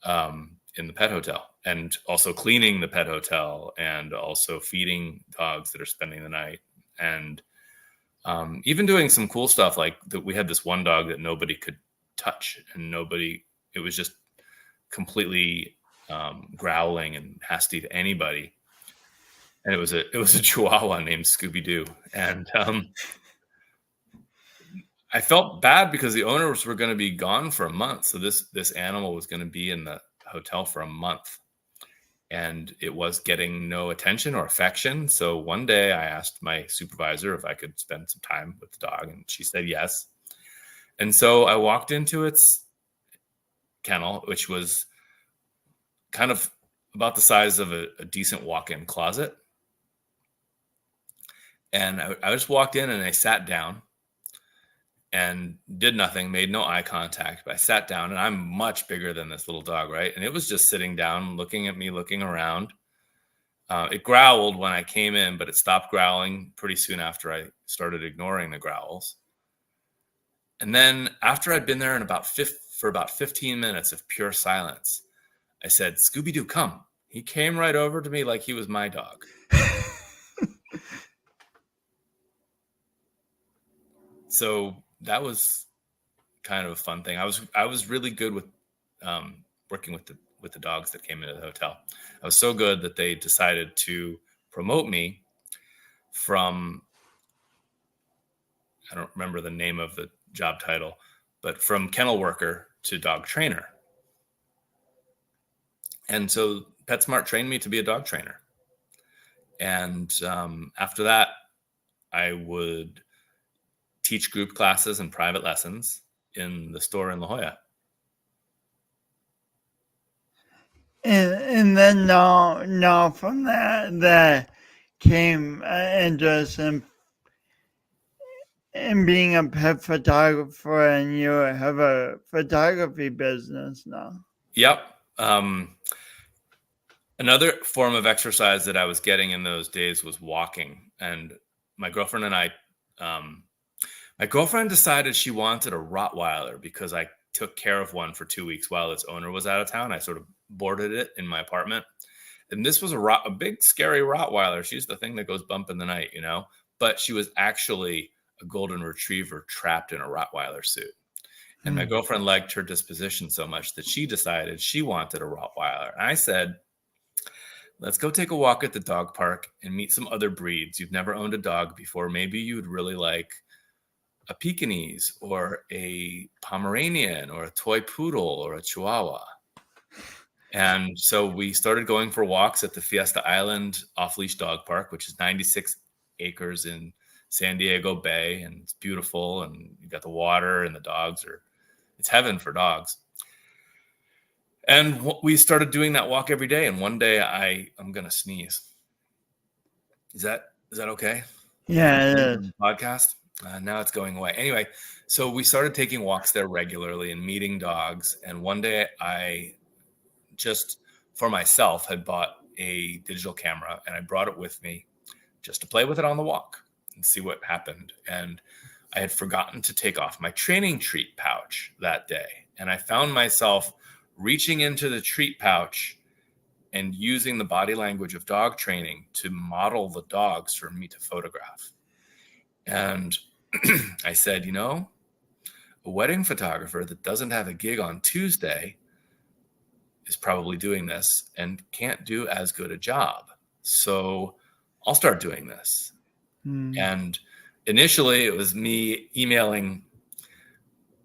in the pet hotel, and also cleaning the pet hotel and also feeding dogs that are spending the night, and even doing some cool stuff like that. We had this one dog that nobody could touch, and it was just completely growling and nasty to anybody. And it was a Chihuahua named Scooby-Doo. And I felt bad because the owners were going to be gone for a month. So this animal was going to be in the hotel for a month, and it was getting no attention or affection. So one day I asked my supervisor if I could spend some time with the dog, and she said yes. And so I walked into its kennel, which was kind of about the size of a decent walk-in closet. And I just walked in and I sat down and did nothing, made no eye contact. But I sat down, and I'm much bigger than this little dog, right? And it was just sitting down, looking at me, looking around. It growled when I came in, but it stopped growling pretty soon after I started ignoring the growls. And then after I'd been there for about 15 minutes of pure silence, I said, "Scooby-Doo, come." He came right over to me like he was my dog. So that was kind of a fun thing. I was really good with working with the dogs that came into the hotel. I was so good that they decided to promote me from, I don't remember the name of the job title, but from kennel worker to dog trainer. And so PetSmart trained me to be a dog trainer. And after that, I would teach group classes and private lessons in the store in La Jolla. And then now from that came interest in being a pet photographer, and you have a photography business now. Yep. Another form of exercise that I was getting in those days was walking. And my girlfriend and I, my girlfriend decided she wanted a Rottweiler because I took care of one for 2 weeks while its owner was out of town. I sort of boarded it in my apartment. And this was a big, scary Rottweiler. She's the thing that goes bump in the night, you know, but she was actually a golden retriever trapped in a Rottweiler suit. And my girlfriend liked her disposition so much that she decided she wanted a Rottweiler. And I said, let's go take a walk at the dog park and meet some other breeds. You've never owned a dog before. Maybe you'd really like a Pekingese or a Pomeranian or a toy poodle or a Chihuahua. And so we started going for walks at the Fiesta Island off-leash dog park, which is 96 acres in San Diego Bay. And it's beautiful. And you got the water, and the dogs it's heaven for dogs. And we started doing that walk every day. And one day I'm going to sneeze. Is that okay? Yeah, it is. Podcast. Now it's going away. Anyway, so we started taking walks there regularly and meeting dogs. And one day I just for myself had bought a digital camera, and I brought it with me just to play with it on the walk and see what happened. And I had forgotten to take off my training treat pouch that day. And I found myself reaching into the treat pouch and using the body language of dog training to model the dogs for me to photograph. And I said, a wedding photographer that doesn't have a gig on Tuesday is probably doing this and can't do as good a job. So I'll start doing this. And initially it was me emailing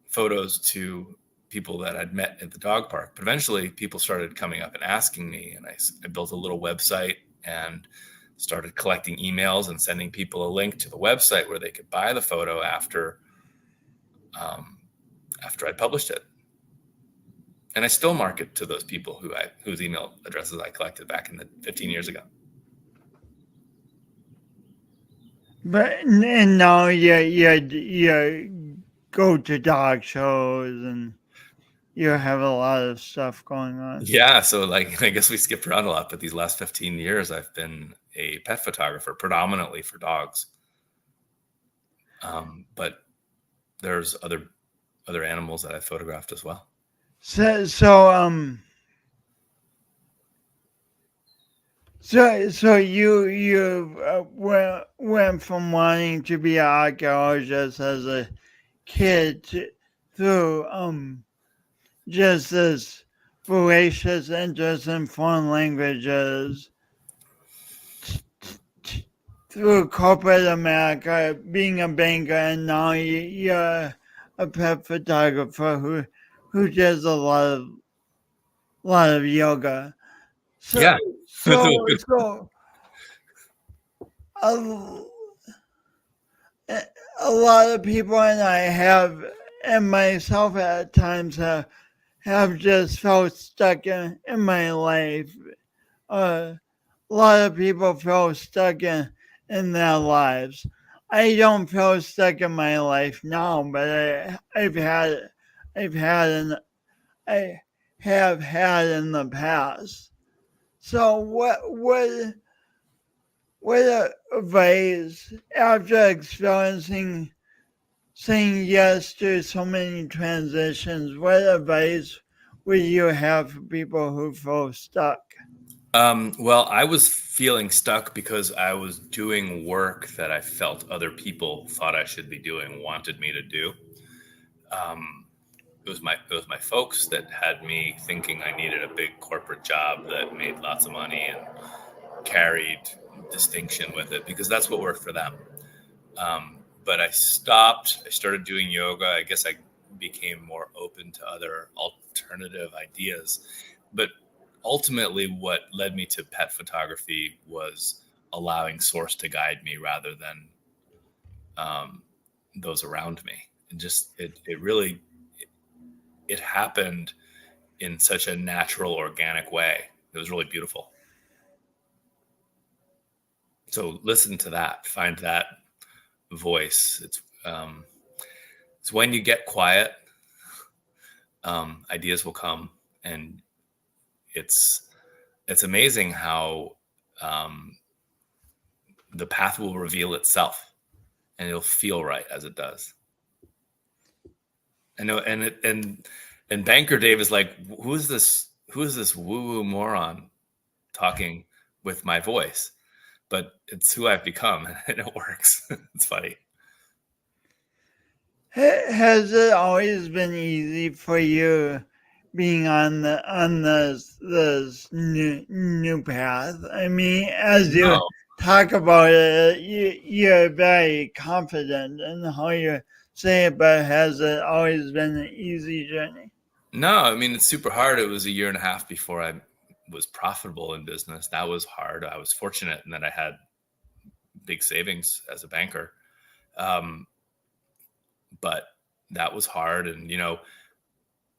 photos to people that I'd met at the dog park. But eventually people started coming up and asking me, and I built a little website and started collecting emails and sending people a link to the website where they could buy the photo after I published it. And I still market to those people whose email addresses I collected back in 15 years ago. But and now you go to dog shows and you have a lot of stuff going on. Yeah, so I guess we skipped around a lot, but these last 15 years I've been a pet photographer, predominantly for dogs. But there's other animals that I photographed as well. So you went from wanting to be an archaeologist as a kid through just this voracious interest in foreign languages through corporate America, being a banker, and now you're a pet photographer who does a lot of yoga. So, Yeah. So a lot of people and I have and myself at times have just felt stuck in my life. A lot of people feel stuck in their lives. I don't feel stuck in my life now, but I've had an I have had in the past. So what advice after experiencing saying yes to so many transitions, what advice would you have for people who feel stuck? Well, I was feeling stuck because I was doing work that I felt other people thought I should be doing, wanted me to do. Um, it was my folks that had me thinking I needed a big corporate job that made lots of money and carried distinction with it because that's what worked for them. But I stopped. I started doing yoga. I guess I became more open to other alternative ideas. But ultimately, what led me to pet photography was allowing source to guide me rather than those around me. And just it really it happened in such a natural, organic way. It was really beautiful. So listen to that. Find that voice. It's when you get quiet, ideas will come, and it's amazing how the path will reveal itself, and it'll feel right as it does. I know, and banker Dave is like, who is this woo woo moron talking with my voice? But it's who I've become, and it works. It's funny. Has it always been easy for you being on this new path? I mean, as you No, talk about it, you're very confident in how you say it, but has it always been an easy journey? no. I mean, it's super hard. It was a year and a half before I was profitable in business. That was hard. I was fortunate in that I had big savings as a banker. But that was hard. And,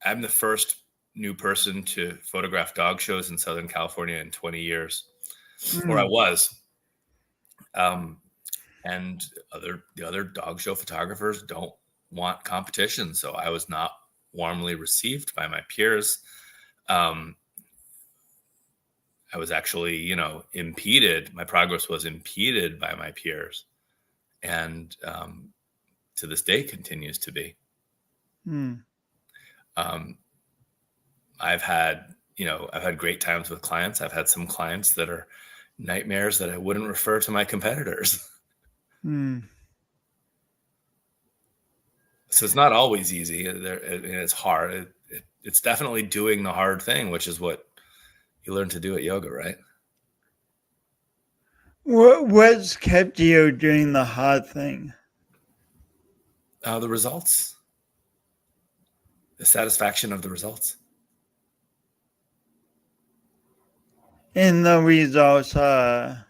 I'm the first new person to photograph dog shows in Southern California in 20 years, or I was. And the other dog show photographers don't want competition. So I was not warmly received by my peers. I was actually, impeded. My progress was impeded by my peers. And to this day continues to be. I've had great times with clients. I've had some clients that are nightmares that I wouldn't refer to my competitors. So it's not always easy. It's hard. It's definitely doing the hard thing, which is what you learn to do at yoga, right? What's kept you doing the hard thing? The results, the satisfaction of the results. And the results The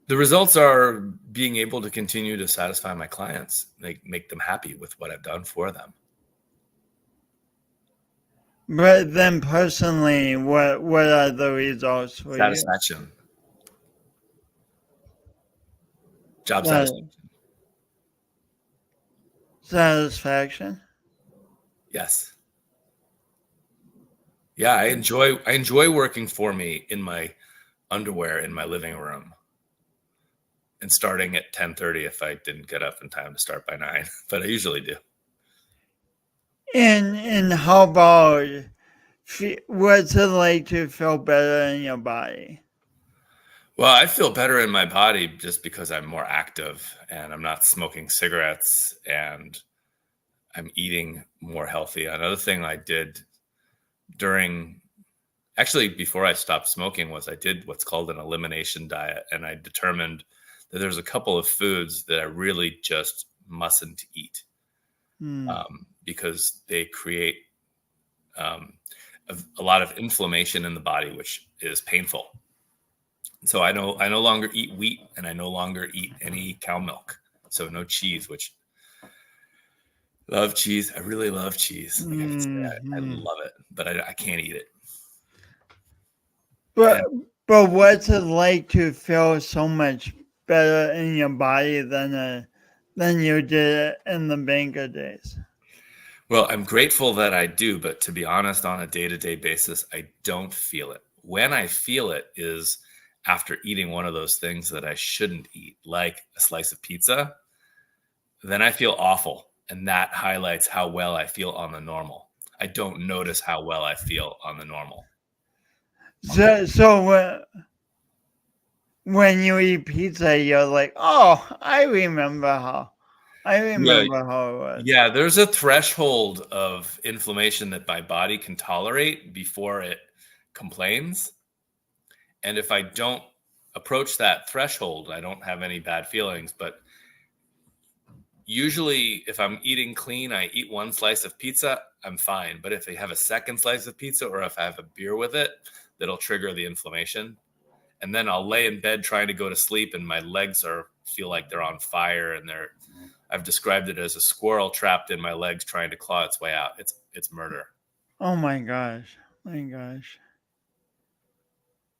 results are being able to continue to satisfy my clients, make them happy with what I've done for them. but then personally, what are the results for Satisfaction. Job you? satisfaction. Satisfaction? Yes. Yeah, I enjoy working for me in my underwear in my living room and starting at 10:30 if I didn't get up in time to start by 9, but I usually do. And how about what's it like to feel better in your body? Well, I feel better in my body just because I'm more active and I'm not smoking cigarettes and I'm eating more healthy. Another thing I did before I stopped smoking was I did what's called an elimination diet. And I determined that there's a couple of foods that I really just mustn't eat because they create a lot of inflammation in the body, which is painful. So I no longer eat wheat and I no longer eat any cow milk. So no cheese, which Love cheese. I really love cheese. Like I can say, I Hmm. love it, but I can't eat it. But And but what's it like to feel so much better in your body than you did in the banker days? well, I'm grateful that I do, but to be honest, on a day-to-day basis, I don't feel it. When I feel it is after eating one of those things that I shouldn't eat, like a slice of pizza, then I feel awful. And that highlights how well I feel on the normal. I don't notice how well I feel on the normal. So when you eat pizza, you're like, oh, I remember how Yeah, it was. yeah, there's a threshold of inflammation that my body can tolerate before it complains. And if I don't approach that threshold, I don't have any bad feelings. But usually, if I'm eating clean, I eat one slice of pizza, I'm fine. But if I have a second slice of pizza or if I have a beer with it, that'll trigger the inflammation. And then I'll lay in bed trying to go to sleep, and my legs feel like they're on fire, and I've described it as a squirrel trapped in my legs trying to claw its way out. It's murder. Oh my gosh. My gosh.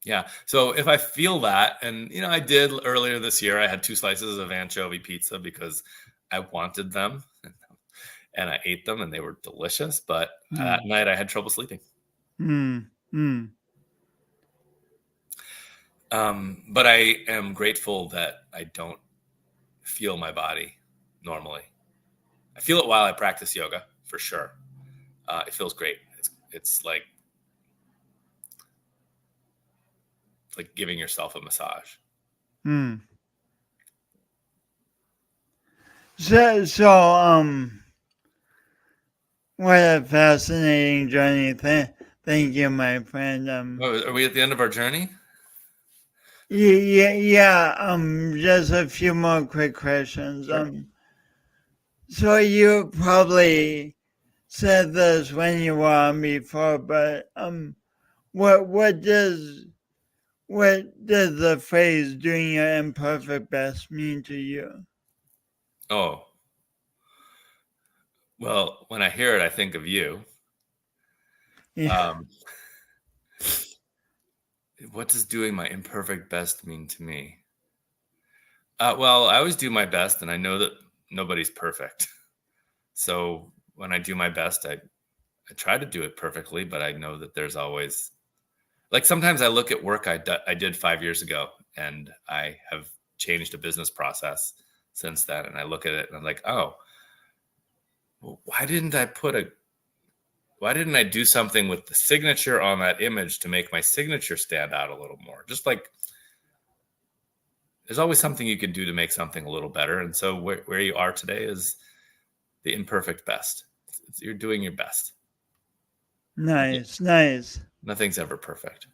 Yeah. So if I feel that, and I did earlier this year, I had 2 slices of anchovy pizza because I wanted them, and I ate them, and they were delicious. But that night, I had trouble sleeping. But I am grateful that I don't feel my body normally. I feel it while I practice yoga, for sure. It feels great. It's like giving yourself a massage. So, what a fascinating journey. Thank you, my friend. Are we at the end of our journey? Yeah. Just a few more quick questions. Sure. So you probably said this when you were on before, but what does the phrase "doing your imperfect best" mean to you? Oh, well, when I hear it, I think of you. Yeah. What does doing my imperfect best mean to me? Well, I always do my best, and I know that nobody's perfect. So when I do my best, I try to do it perfectly, but I know that there's always, like, sometimes I look at work I did 5 years ago, and I have changed a business process since then. And I look at it and I'm like, oh, well, why didn't I do something with the signature on that image to make my signature stand out a little more? Just like, there's always something you can do to make something a little better. And so where you are today is the imperfect best. You're doing your best. Nice. Nothing's ever perfect.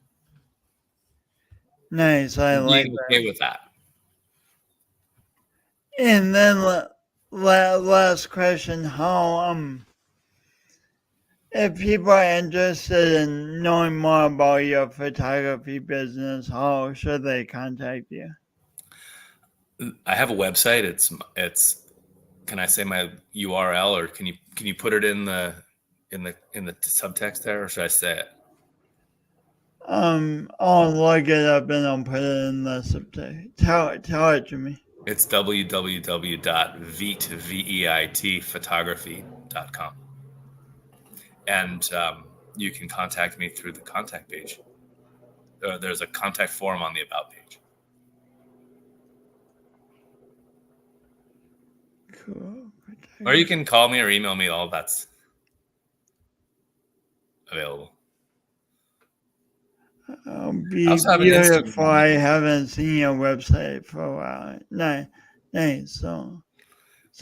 Nice. I like Being that. okay with that. And then last question: how if people are interested in knowing more about your photography business, how should they contact you? I have a website. It's can I say my URL, or can you put it in the subtext there, or should I say it? I'll look it up and I'll put it in the subtext. Tell it to me. It's www.veitphotography.com. And you can contact me through the contact page. There's a contact form on the about page. Cool. Or you can call me or email me. All that's available. Be I also have an beautiful. Instagram. I haven't seen your website for a while. Nice. So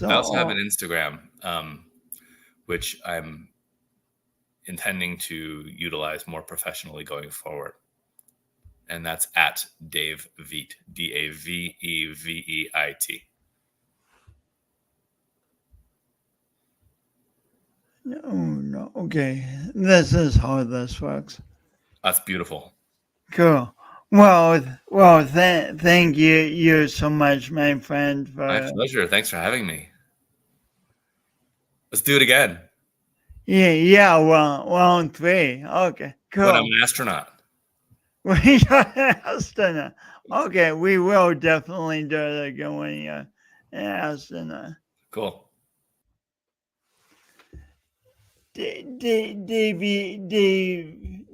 I also have an Instagram, which I'm intending to utilize more professionally going forward. And that's at Dave Veit, DAVEVEIT. No. Okay. This is how this works. That's beautiful. Cool. Well. Thank you so much, my friend. My pleasure. Thanks for having me. Let's do it again. Yeah, well, round 3. Okay, cool. When I'm an astronaut. We got an astronaut. Okay, we will definitely do it again when you're an astronaut. Cool. Dave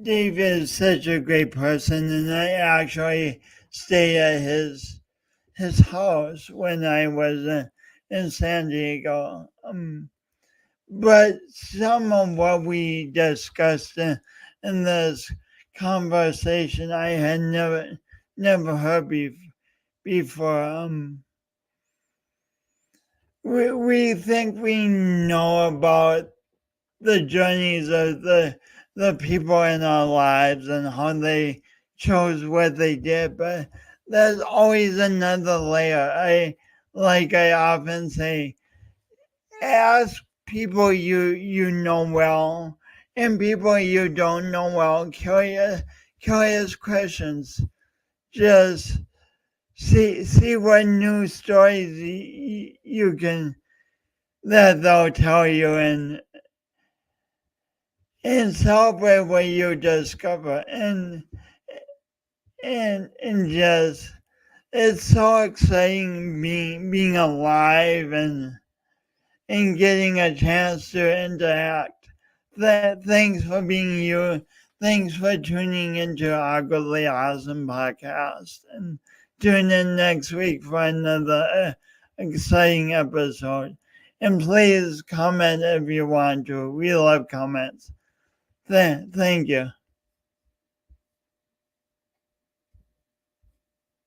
is such a great person, and I actually stayed at his house when I was in San Diego. But some of what we discussed in this conversation I had never heard before. We think we know about the journeys of the people in our lives and how they chose what they did, but there's always another layer. I often say, ask people you know well and people you don't know well curious questions. Just see what new stories you can that they'll tell you, and celebrate what you discover, and just it's so exciting being alive and getting a chance to interact. Thanks for being you. Thanks for tuning into our Goodly Awesome podcast, and tune in next week for another exciting episode. And please comment if you want to. We love comments. Thank you.